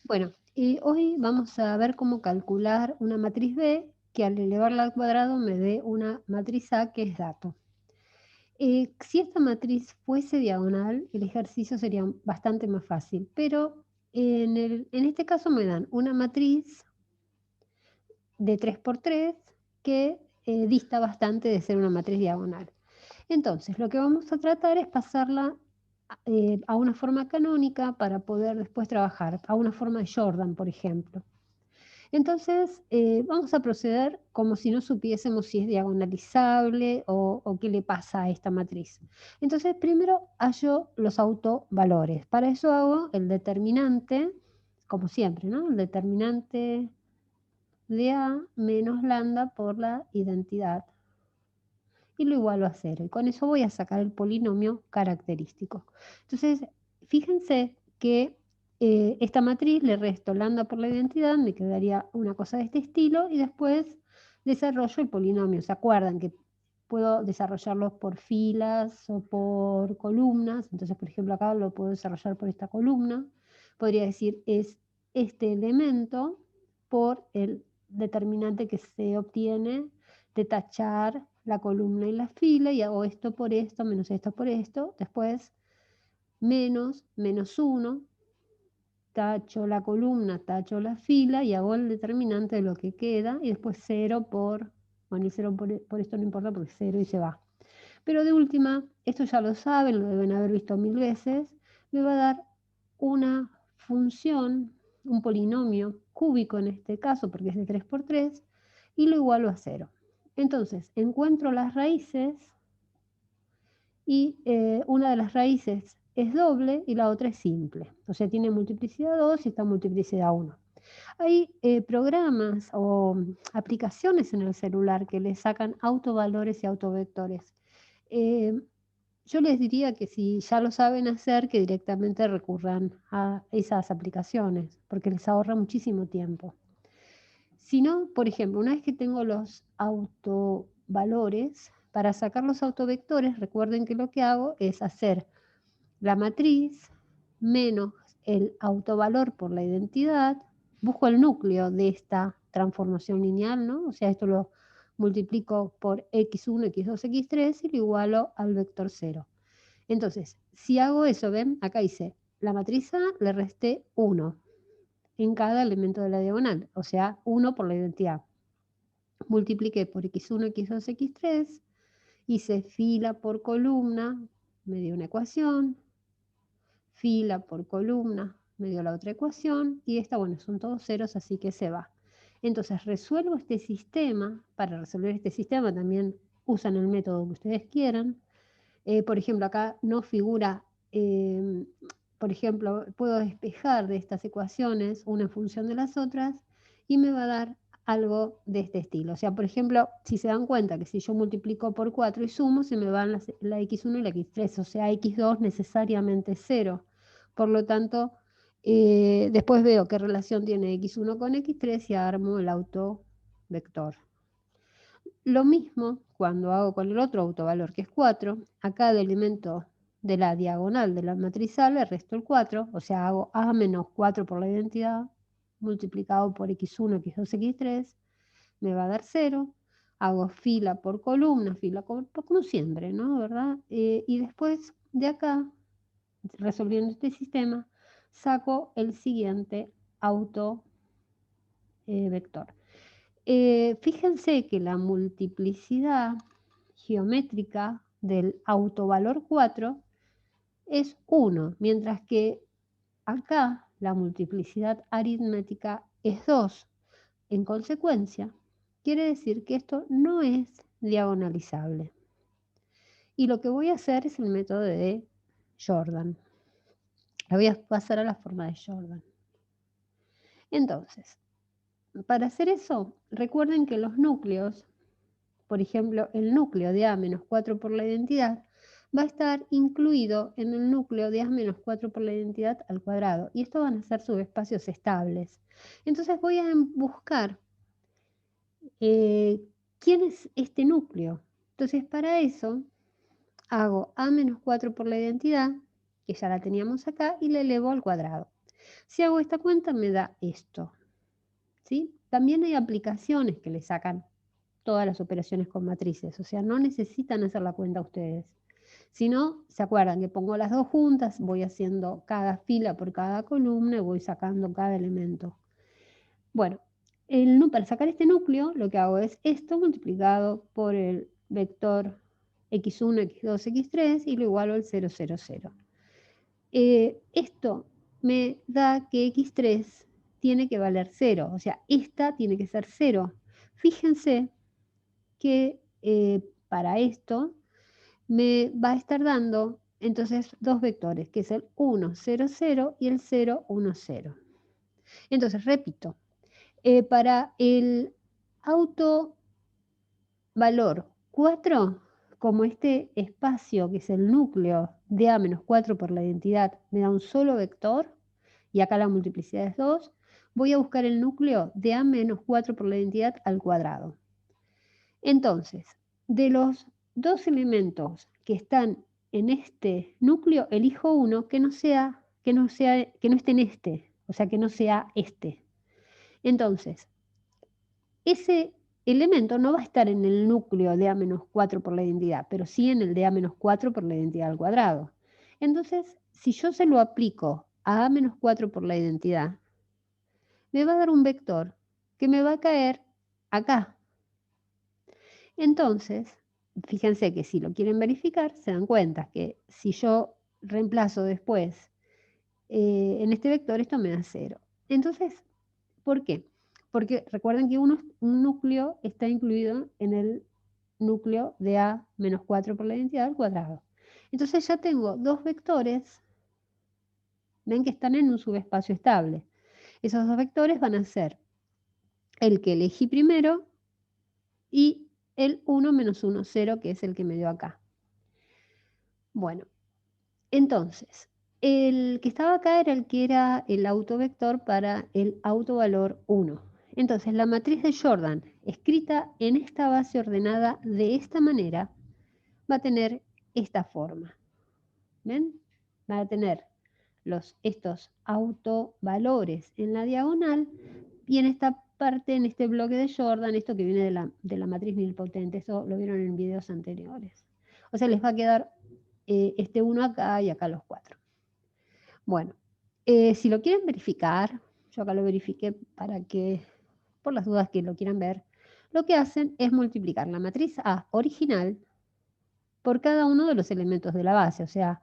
Bueno, y hoy vamos a ver cómo calcular una matriz B que al elevarla al cuadrado me dé una matriz A que es dato. Si esta matriz fuese diagonal, el ejercicio sería bastante más fácil, pero en este caso me dan una matriz de 3 por 3 que dista bastante de ser una matriz diagonal. Entonces, lo que vamos a tratar es pasarla a una forma canónica para poder después trabajar, a una forma de Jordan, por ejemplo. Entonces, vamos a proceder como si no supiésemos si es diagonalizable o qué le pasa a esta matriz. Entonces, primero hallo los autovalores. Para eso hago el determinante, como siempre, ¿no? El determinante de A menos lambda por la identidad. Y lo igualo a cero. Y con eso voy a sacar el polinomio característico. Entonces, fíjense que esta matriz le resto lambda por la identidad, me quedaría una cosa de este estilo, y después desarrollo el polinomio. ¿Se acuerdan que puedo desarrollarlos por filas o por columnas? Entonces, por ejemplo, acá lo puedo desarrollar por esta columna. Podría decir, es este elemento por el determinante que se obtiene de tachar la columna y la fila, y hago esto por esto, menos esto por esto, después menos 1, tacho la columna, tacho la fila y hago el determinante de lo que queda, y después 0 por, bueno, el 0 por esto no importa porque es 0 y se va. Pero de última, esto ya lo saben, lo deben haber visto 1000 veces, me va a dar una función, un polinomio cúbico en este caso, porque es de 3 por 3, y lo igualo a 0. Entonces, encuentro las raíces y una de las raíces es doble y la otra es simple. O sea, tiene multiplicidad 2 y está multiplicidad 1. Hay programas o aplicaciones en el celular que le sacan autovalores y autovectores. Eh, yo les diría que si ya lo saben hacer, que directamente recurran a esas aplicaciones, porque les ahorra muchísimo tiempo. Si no, por ejemplo, una vez que tengo los autovalores, para sacar los autovectores, recuerden que lo que hago es hacer la matriz menos el autovalor por la identidad, busco el núcleo de esta transformación lineal, ¿no? O sea, esto lo multiplico por x1, x2, x3 y lo igualo al vector 0. Entonces, si hago eso, ¿ven? Acá hice la matriz A, le resté 1 en cada elemento de la diagonal, o sea, 1 por la identidad. Multipliqué por x1, x2, x3, hice fila por columna, me dio una ecuación, fila por columna, me dio la otra ecuación, y esta, bueno, son todos ceros, así que se va. Entonces resuelvo este sistema. Para resolver este sistema también usan el método que ustedes quieran. Por ejemplo, acá no figura, por ejemplo, puedo despejar de estas ecuaciones una en función de las otras y me va a dar algo de este estilo. O sea, por ejemplo, si se dan cuenta que si yo multiplico por 4 y sumo, se me van la x1 y la x3, o sea, x2 necesariamente es 0. Por lo tanto, después veo qué relación tiene x1 con x3 y armo el autovector. Lo mismo cuando hago con el otro autovalor, que es 4, a cada elemento de la diagonal de la matriz A le resto el 4, o sea, hago A menos 4 por la identidad, multiplicado por x1, x2, x3, me va a dar 0. Hago fila por columna, fila como siempre, ¿no? ¿Verdad? Y después de acá, resolviendo este sistema, saco el siguiente autovector. Fíjense que la multiplicidad geométrica del autovalor 4 es 1, mientras que acá la multiplicidad aritmética es 2. En consecuencia, quiere decir que esto no es diagonalizable. Y lo que voy a hacer es el método de Jordan. La voy a pasar a la forma de Jordan. Entonces, para hacer eso, recuerden que los núcleos, por ejemplo, el núcleo de A menos 4 por la identidad, va a estar incluido en el núcleo de A menos 4 por la identidad al cuadrado. Y estos van a ser subespacios estables. Entonces voy a buscar quién es este núcleo. Entonces para eso hago A menos 4 por la identidad, que ya la teníamos acá, y la elevo al cuadrado. Si hago esta cuenta me da esto, ¿sí? También hay aplicaciones que le sacan todas las operaciones con matrices, o sea, no necesitan hacer la cuenta ustedes. Si no, se acuerdan que pongo las dos juntas, voy haciendo cada fila por cada columna y voy sacando cada elemento. Bueno, para sacar este núcleo, lo que hago es esto multiplicado por el vector x1, x2, x3 y lo igualo al 0, 0, 0. Esto me da que x3 tiene que valer 0, o sea, esta tiene que ser 0. Fíjense que para esto me va a estar dando entonces dos vectores, que es el 1, 0, 0 y el 0, 1, 0. Entonces, repito, para el autovalor 4, como este espacio que es el núcleo de A menos 4 por la identidad me da un solo vector, y acá la multiplicidad es 2, voy a buscar el núcleo de A menos 4 por la identidad al cuadrado. Entonces, de los dos elementos que están en este núcleo, elijo uno que no esté en este, o sea, que no sea este. Entonces, ese elemento no va a estar en el núcleo de A menos 4 por la identidad, pero sí en el de A menos 4 por la identidad al cuadrado. Entonces, si yo se lo aplico a A menos 4 por la identidad, me va a dar un vector que me va a caer acá. Entonces, fíjense que si lo quieren verificar, se dan cuenta que si yo reemplazo después en este vector, esto me da 0. Entonces, ¿por qué? Porque recuerden que un núcleo está incluido en el núcleo de A menos 4 por la identidad al cuadrado. Entonces ya tengo dos vectores, ven que están en un subespacio estable. Esos dos vectores van a ser el que elegí primero y el 1 menos 1, 0, que es el que me dio acá. Bueno, entonces, el que estaba acá era el que era el autovector para el autovalor 1. Entonces, la matriz de Jordan, escrita en esta base ordenada de esta manera, va a tener esta forma. ¿Ven? Va a tener estos autovalores en la diagonal y en esta parte, en este bloque de Jordan, esto que viene de la matriz nilpotente, esto lo vieron en videos anteriores. O sea, les va a quedar este 1 acá y acá los 4. Bueno, si lo quieren verificar, yo acá lo verifiqué para que, por las dudas que lo quieran ver, lo que hacen es multiplicar la matriz A original por cada uno de los elementos de la base, o sea,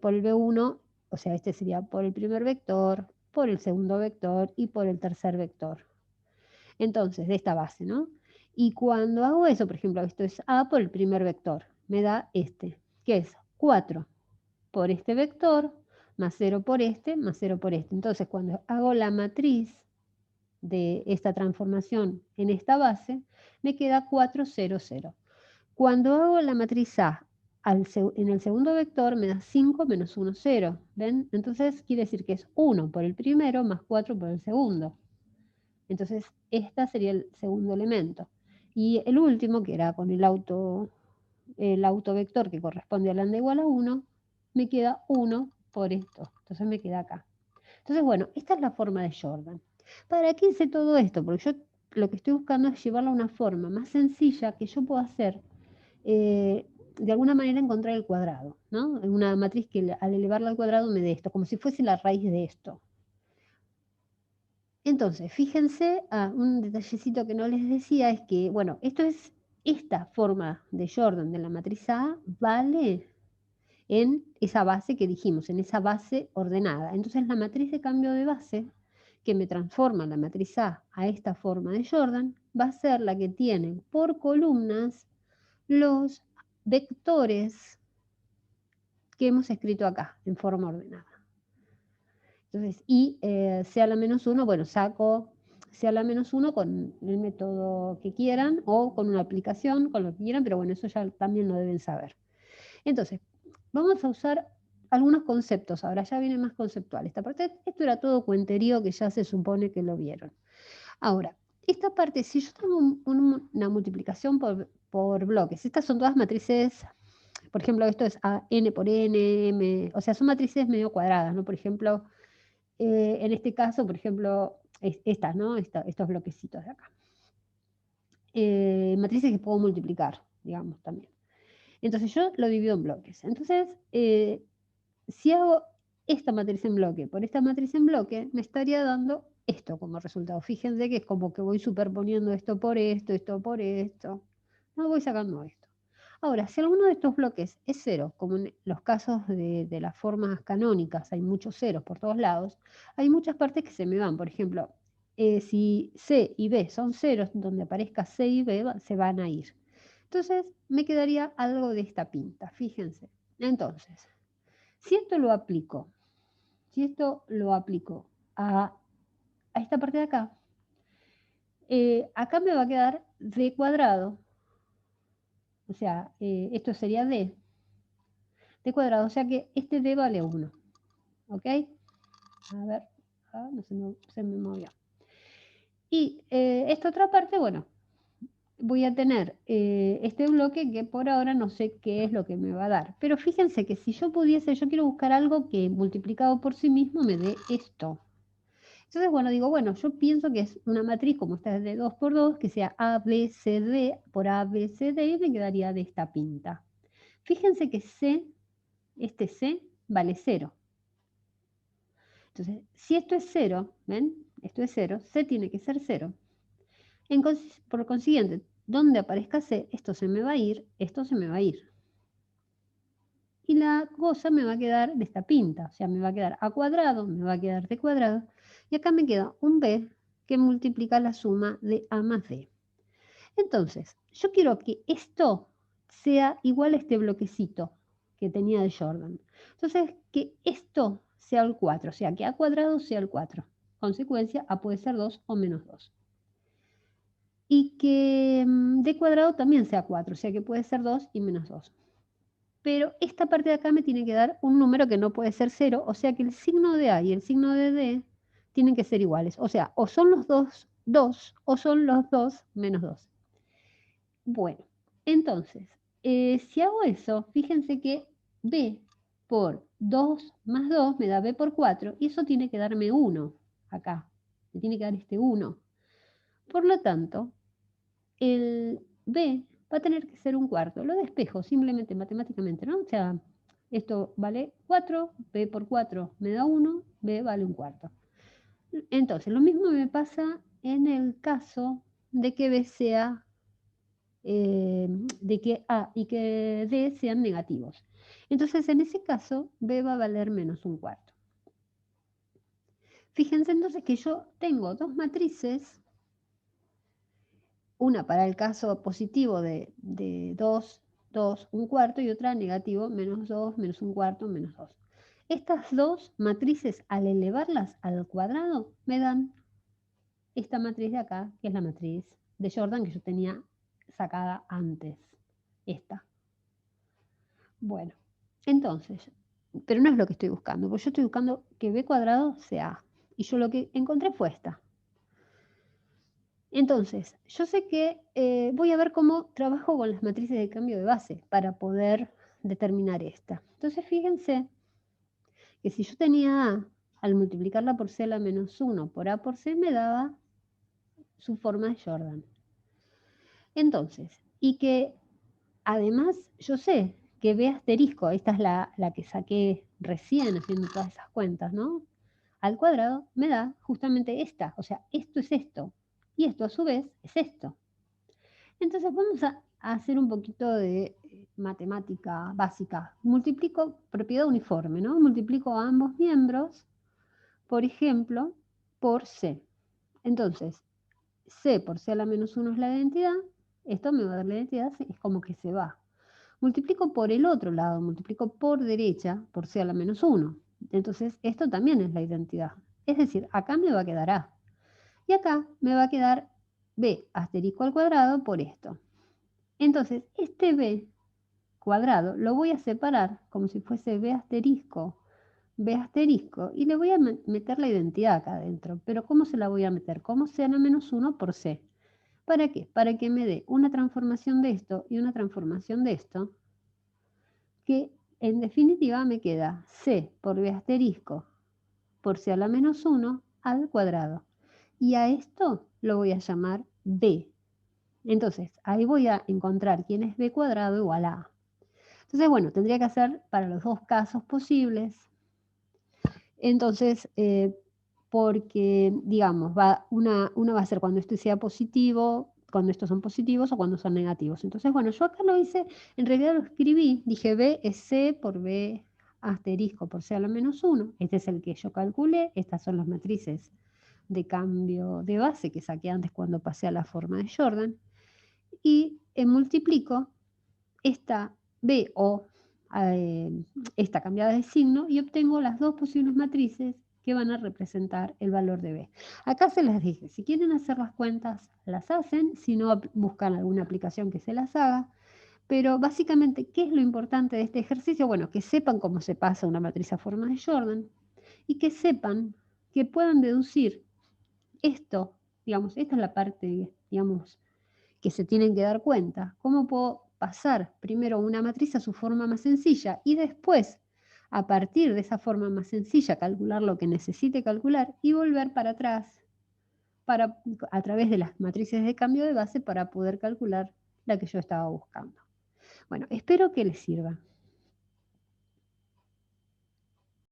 por el B1, o sea, este sería por el primer vector, por el segundo vector y por el tercer vector. Entonces, de esta base, ¿no? Y cuando hago eso, por ejemplo, esto es A por el primer vector, me da este, que es 4 por este vector, más 0 por este, más 0 por este. Entonces, cuando hago la matriz de esta transformación en esta base, me queda 4, 0, 0. Cuando hago la matriz A en el segundo vector, me da 5 menos 1, 0. ¿Ven? Entonces, quiere decir que es 1 por el primero más 4 por el segundo. Entonces, este sería el segundo elemento. Y el último, que era con el autovector que corresponde a lambda igual a 1, me queda 1 por esto. Entonces me queda acá. Entonces, bueno, esta es la forma de Jordan. ¿Para qué hice todo esto? Porque yo lo que estoy buscando es llevarlo a una forma más sencilla que yo pueda hacer, de alguna manera encontrar el cuadrado, ¿no? Una matriz que al elevarla al cuadrado me dé esto, como si fuese la raíz de esto. Entonces, fíjense, un detallecito que no les decía es que, bueno, esta forma de Jordan de la matriz A vale en esa base que dijimos, en esa base ordenada. Entonces, la matriz de cambio de base que me transforma la matriz A esta forma de Jordan va a ser la que tiene por columnas los vectores que hemos escrito acá en forma ordenada. Entonces, y sea la menos 1, bueno, saco sea la menos 1 con el método que quieran o con una aplicación, con lo que quieran, pero bueno, eso ya también lo deben saber. Entonces, vamos a usar algunos conceptos, ahora ya viene más conceptual. Esta parte, esto era todo cuenterío que ya se supone que lo vieron. Ahora, esta parte, si yo tengo una multiplicación por bloques, estas son todas matrices, por ejemplo, esto es n por n, m, o sea, son matrices medio cuadradas, ¿no? Por ejemplo, en este caso, por ejemplo, estas, ¿no? Estos bloquecitos de acá. Matrices que puedo multiplicar, digamos, también. Entonces yo lo divido en bloques. Entonces, si hago esta matriz en bloque por esta matriz en bloque, me estaría dando esto como resultado. Fíjense que es como que voy superponiendo esto por esto. No voy sacando esto. Ahora, si alguno de estos bloques es cero, como en los casos de las formas canónicas, hay muchos ceros por todos lados, hay muchas partes que se me van. Por ejemplo, si C y B son ceros, donde aparezca C y B se van a ir. Entonces, me quedaría algo de esta pinta, fíjense. Entonces, si esto lo aplico a esta parte de acá, acá me va a quedar D cuadrado, o sea, esto sería D cuadrado, o sea que este D vale 1, ¿ok? A ver, no se me movió. Y esta otra parte, bueno, voy a tener este bloque que por ahora no sé qué es lo que me va a dar. Pero fíjense que si yo pudiese, yo quiero buscar algo que multiplicado por sí mismo me dé esto. Entonces, bueno, digo, bueno, yo pienso que es una matriz como esta de 2 por 2, que sea A, B, C, D por A, B, C, D, y me quedaría de esta pinta. Fíjense que C, este C, vale 0. Entonces, si esto es 0, ¿ven? Esto es 0, C tiene que ser 0. Por consiguiente, donde aparezca C, esto se me va a ir, esto se me va a ir. Y la cosa me va a quedar de esta pinta, o sea, me va a quedar A cuadrado, me va a quedar D cuadrado, y acá me queda un B que multiplica la suma de A más D. Entonces, yo quiero que esto sea igual a este bloquecito que tenía de Jordan. Entonces, que esto sea el 4, o sea, que A cuadrado sea el 4. Consecuencia, A puede ser 2 o menos 2. Y que D cuadrado también sea 4, o sea, que puede ser 2 y menos 2. Pero esta parte de acá me tiene que dar un número que no puede ser 0, o sea que el signo de A y el signo de D tienen que ser iguales. O sea, o son los dos 2 o son los dos menos 2. Bueno, entonces, si hago eso, fíjense que B por 2 más 2 me da B por 4 y eso tiene que darme 1 acá. Me tiene que dar este 1. Por lo tanto, el B va a tener que ser un cuarto. Lo despejo simplemente matemáticamente, ¿no? O sea, esto vale 4, B por 4 me da 1, B vale un cuarto. Entonces, lo mismo me pasa en el caso de que B sea, de que A y que D sean negativos. Entonces, en ese caso, B va a valer menos un cuarto. Fíjense entonces que yo tengo dos matrices, una para el caso positivo de 2, 2, un cuarto, y otra negativo, menos 2, menos un cuarto, menos 2. Estas dos matrices, al elevarlas al cuadrado, me dan esta matriz de acá, que es la matriz de Jordan que yo tenía sacada antes. Esta. Bueno, entonces, pero no es lo que estoy buscando, porque yo estoy buscando que B cuadrado sea A. Y yo lo que encontré fue esta. Entonces, yo sé que voy a ver cómo trabajo con las matrices de cambio de base para poder determinar esta. Entonces, fíjense que si yo tenía A, al multiplicarla por C a la menos 1 por A por C, me daba su forma de Jordan. Entonces, y que además yo sé que B asterisco, esta es la que saqué recién haciendo todas esas cuentas, ¿no? Al cuadrado me da justamente esta, o sea, esto es esto, y esto a su vez es esto. Entonces vamos a hacer un poquito de matemática básica. Multiplico propiedad uniforme, ¿no? Multiplico a ambos miembros, por ejemplo, por C. Entonces, C por C a la menos 1 es la identidad. Esto me va a dar la identidad, es como que se va. Multiplico por el otro lado, multiplico por derecha, por C a la menos 1. Entonces, esto también es la identidad. Es decir, acá me va a quedar A. Y acá me va a quedar B asterisco al cuadrado por esto. Entonces, este B cuadrado lo voy a separar como si fuese B asterisco, y le voy a meter la identidad acá adentro. Pero ¿cómo se la voy a meter? Como C a la menos 1 por C. ¿Para qué? Para que me dé una transformación de esto y una transformación de esto, que en definitiva me queda C por B asterisco por C a la menos 1 al cuadrado. Y a esto lo voy a llamar B. Entonces, ahí voy a encontrar quién es B cuadrado igual a A. Entonces, bueno, tendría que hacer para los dos casos posibles. Entonces, porque, digamos, una va a ser cuando esto sea positivo, cuando estos son positivos o cuando son negativos. Entonces, bueno, yo acá lo hice, en realidad lo escribí, dije B es C por B asterisco por C a la menos 1. Este es el que yo calculé, estas son las matrices de cambio de base que saqué antes cuando pasé a la forma de Jordan. Y multiplico esta B o esta cambiada de signo y obtengo las dos posibles matrices que van a representar el valor de B. Acá se les dije, si quieren hacer las cuentas, las hacen, si no, buscan alguna aplicación que se las haga, pero básicamente, ¿qué es lo importante de este ejercicio? Bueno, que sepan cómo se pasa una matriz a forma de Jordan y que sepan que puedan deducir esto, digamos, esta es la parte, digamos, que se tienen que dar cuenta. ¿Cómo puedo pasar primero una matriz a su forma más sencilla y después, a partir de esa forma más sencilla, calcular lo que necesite calcular y volver para atrás a través de las matrices de cambio de base para poder calcular la que yo estaba buscando? Bueno, espero que les sirva.